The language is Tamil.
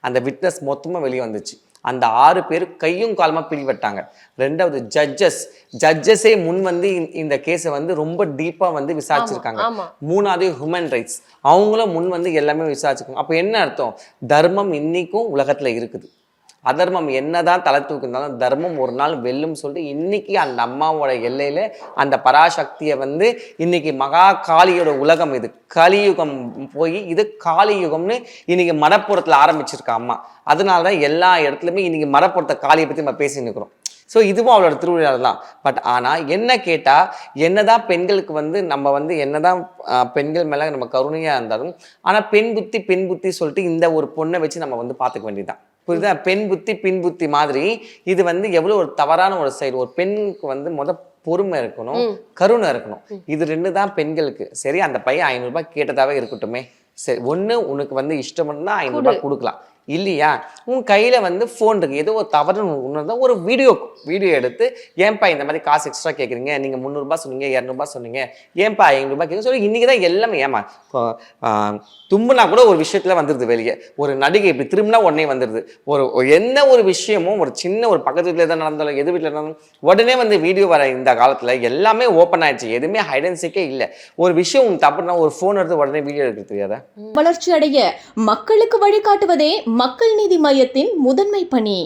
அந்த விட்னஸ் மொத்தமாக வெளியே வந்துச்சு. அந்த 6 பேர் கையும் காலமாக பிடிபட்டாங்க. 2வது ஜட்ஜஸே முன் வந்து இந்த கேஸை வந்து ரொம்ப டீப்பாக வந்து விசாரிச்சிருக்காங்க. 3வது ஹியூமன் ரைட்ஸ் அவங்களும் முன் வந்து எல்லாமே விசாரிச்சிருக்காங்க. அப்போ என்ன அர்த்தம்? தர்மம் இன்னைக்கும் உலகத்தில் இருக்குது. அதர்மம் என்னதான் தலை தூக்குனாலும் தர்மம் ஒரு நாள் வெல்லும் சொல்லிட்டு இன்னைக்கு அந்த அம்மாவோட எல்லையில அந்த பராசக்தியை வந்து இன்னைக்கு மகா காளியோட உலகம், இது கலியுகம் போய் இது காளியுகம்னு இன்னைக்கு மடப்புறத்துல ஆரம்பிச்சிருக்கா அம்மா. அதனாலதான் எல்லா இடத்துலையுமே இன்னைக்கு மடப்புறத்தை காளியை பத்தி நம்ம பேசி நிற்கிறோம். ஸோ இதுவும் அவளோட திருவிழா தான். பட் ஆனால் என்ன கேட்டால், என்னதான் பெண்களுக்கு வந்து நம்ம வந்து என்னதான் பெண்கள் மேலே நம்ம கருணையாக இருந்தாலும், ஆனால் பெண் புத்தி சொல்லிட்டு இந்த ஒரு பொண்ணை வச்சு நம்ம வந்து பார்த்துக்க வேண்டியதுதான். புரியுதா? பெண் புத்தி பின் புத்தி மாதிரி இது வந்து எவ்வளோ ஒரு தவறான ஒரு செயல். ஒரு பெண்ணுக்கு வந்து பொறுமை இருக்கணும், கருணை இருக்கணும். இது 2 தான் பெண்களுக்கு. சரி, அந்த பையன் 500 ரூபாய் கேட்டதாவே இருக்கட்டுமே. சரி, ஒன்று உனக்கு வந்து இஷ்டம் இருந்தால் 500 ரூபாய் கொடுக்கலாம். இல்லையா, உன் கையில் வந்து ஃபோன் இருக்குது, ஏதோ ஒரு தவறுன்னு உணர்ந்தா ஒரு வீடியோ எடுத்து, ஏன்பா இந்த மாதிரி காசு எக்ஸ்ட்ரா கேட்குறீங்க, நீங்கள் 300 ரூபாய் சொன்னீங்க, 200 ரூபாய் சொன்னீங்க, ஏன்பா 500 ரூபாய் கேட்குங்க சொல்லி இன்றைக்கி தான் எல்லாமே. ஏமா தும்புனா கூட ஒரு விஷயத்தில் வந்துடுது வெளியே. ஒரு நடிகை இப்படி திரும்பினா உடனே வந்துடுது. எந்த ஒரு விஷயமும் ஒரு சின்ன ஒரு பக்கத்து வீட்டில் எதாவது நடந்தாலும் எது வீட்டில் இருந்தாலும் உடனே வந்து வீடியோ வர இந்த காலத்தில் எல்லாமே ஓப்பன் ஆயிடுச்சு. எதுவுமே ஹைடன்சிக்கே இல்லை. ஒரு விஷயம் தப்புனா ஒரு ஃபோன் எடுத்து உடனே வீடியோ எடுக்க தெரியாதா? வளர்ச்சி அடைய மக்களுக்கு வழிகாட்டுவதே மக்கள் நீதி மையத்தின் முதன்மை பணி.